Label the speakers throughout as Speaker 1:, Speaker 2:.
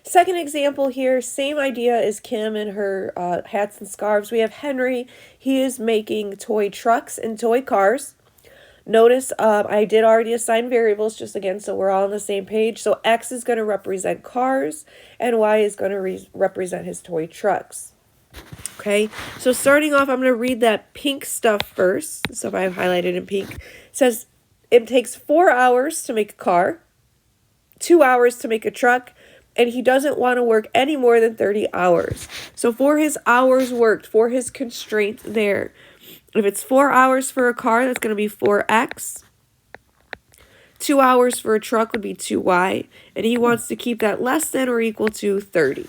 Speaker 1: Second example here, same idea as Kim and her hats and scarves. We have Henry. He is making toy trucks and toy cars. Notice I did already assign variables just again so we're all on the same page. So X is going to represent cars and Y is going to represent his toy trucks. Okay, so starting off, I'm going to read that pink stuff first. So if I have highlighted in pink, it says it takes 4 hours to make a car, 2 hours to make a truck, and he doesn't want to work any more than 30 hours. So for his hours worked, for his constraint there, if it's 4 hours for a car, that's going to be 4x. 2 hours for a truck would be 2y. And he wants to keep that less than or equal to 30.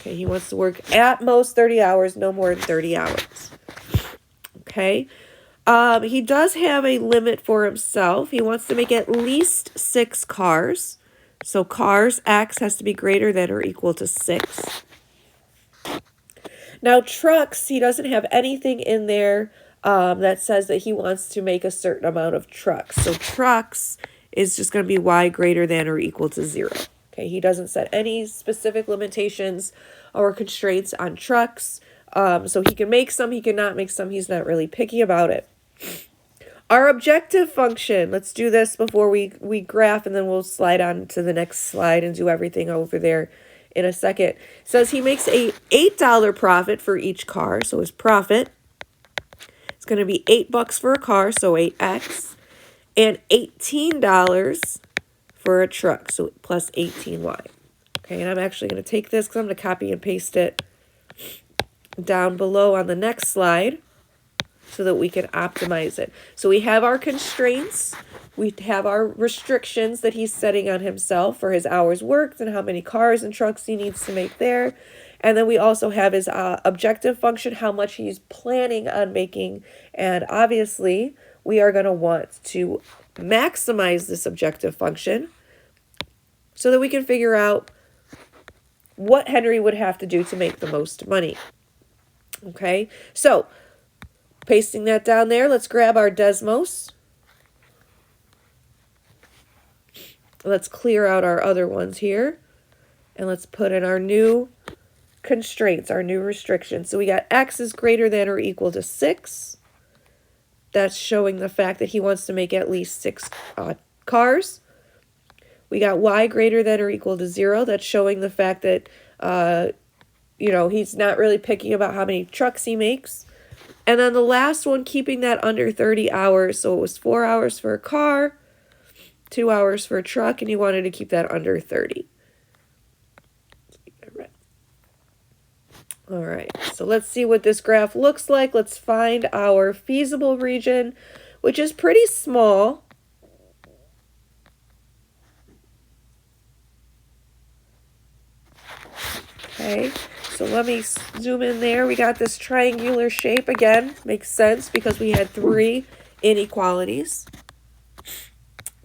Speaker 1: Okay, he wants to work at most 30 hours, no more than 30 hours. Okay. He does have a limit for himself. He wants to make at least 6 cars. So cars, X has to be greater than or equal to 6. Now trucks, he doesn't have anything in there that says that he wants to make a certain amount of trucks. So trucks is just going to be Y greater than or equal to 0. Okay, he doesn't set any specific limitations or constraints on trucks. So he can make some, he cannot make some. He's not really picky about it. Our objective function, let's do this before we graph, and then we'll slide on to the next slide and do everything over there in a second. It says he makes a $8 profit for each car, so his profit is going to be $8 for a car, so 8x, and $18 for a truck, so plus 18y. Okay, and I'm actually going to take this because I'm going to copy and paste it down below on the next slide, so that we can optimize it. So we have our constraints, we have our restrictions that he's setting on himself for his hours worked and how many cars and trucks he needs to make there. And then we also have his objective function, how much he's planning on making. And obviously, we are going to want to maximize this objective function so that we can figure out what Henry would have to do to make the most money. Okay, so pasting that down there, let's grab our Desmos. Let's clear out our other ones here. And let's put in our new constraints, our new restrictions. So we got X is greater than or equal to 6. That's showing the fact that he wants to make at least 6 cars. We got Y greater than or equal to 0. That's showing the fact that, he's not really picky about how many trucks he makes. And then the last one, keeping that under 30 hours. So it was 4 hours for a car, 2 hours for a truck, and he wanted to keep that under 30. All right, so let's see what this graph looks like. Let's find our feasible region, which is pretty small. Okay. So let me zoom in there. We got this triangular shape again. Makes sense because we had 3 inequalities.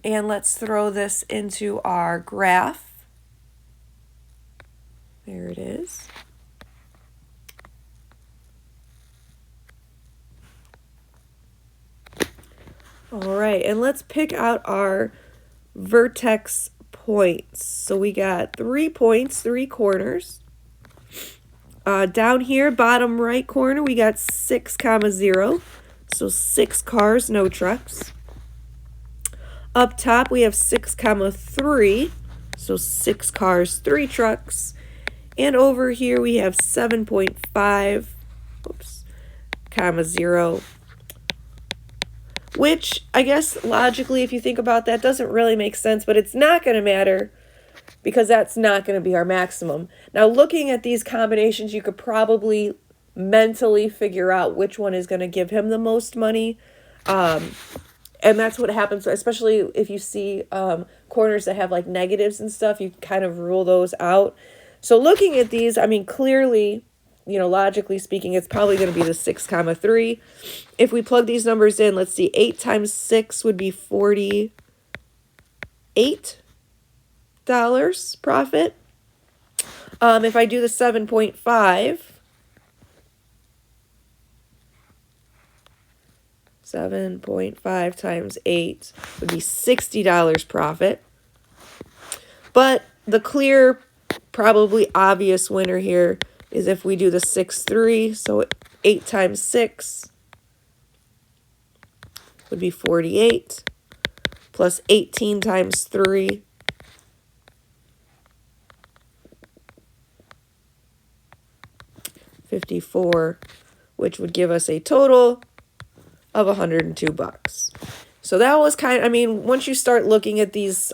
Speaker 1: And let's throw this into our graph. There it is. All right, and let's pick out our vertex points. So we got 3 points, 3 corners. Down here, bottom right corner, we got 6, 0. So 6 cars, no trucks. Up top, we have 6, 3. So 6 cars, 3 trucks. And over here, we have 7.5, 0. Which, I guess, logically, if you think about that, doesn't really make sense. But it's not going to matter, because that's not going to be our maximum. Now, looking at these combinations, you could probably mentally figure out which one is going to give him the most money. And that's what happens, especially if you see corners that have like negatives and stuff, you kind of rule those out. So looking at these, I mean, clearly, logically speaking, it's probably going to be the 6, 3. If we plug these numbers in, let's see, 8 times 6 would be $48 profit. If I do the 7.5, 7.5 times 8 would be $60 profit. But the clear probably obvious winner here is if we do the 6, 3. So 8 times 6 would be 48, plus 18 times 3 54, which would give us a total of $102. So that was I mean, once you start looking at these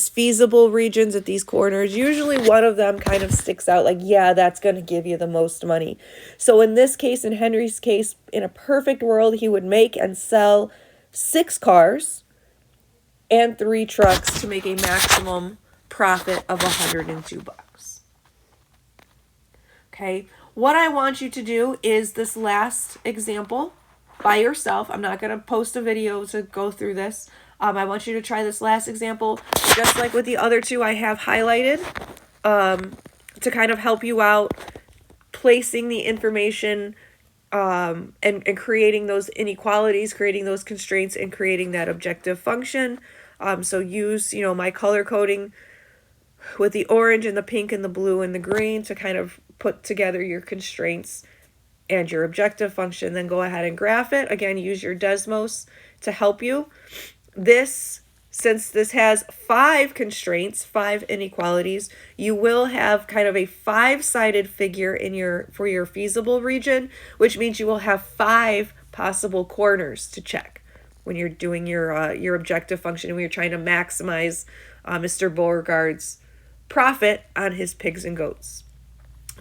Speaker 1: feasible regions at these corners, usually one of them kind of sticks out like, yeah, that's going to give you the most money. So in this case, in Henry's case, in a perfect world, he would make and sell 6 cars and 3 trucks to make a maximum profit of $102. Okay, what I want you to do is this last example by yourself. I'm not going to post a video to go through this. I want you to try this last example, just like with the other two I have highlighted, to kind of help you out placing the information and creating those inequalities, creating those constraints, and creating that objective function. So use, my color coding with the orange and the pink and the blue and the green to kind of put together your constraints and your objective function. Then go ahead and graph it. Again, use your Desmos to help you. Since this has 5 constraints, 5 inequalities, you will have kind of a 5-sided figure for your feasible region, which means you will have 5 possible corners to check when you're doing your objective function and when you're trying to maximize Mr. Beauregard's profit on his pigs and goats.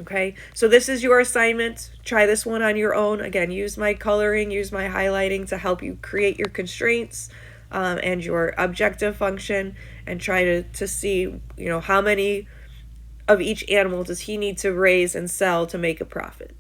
Speaker 1: Okay, so this is your assignment. Try this one on your own. Again, use my coloring, use my highlighting to help you create your constraints and your objective function, and try to see, how many of each animal does he need to raise and sell to make a profit.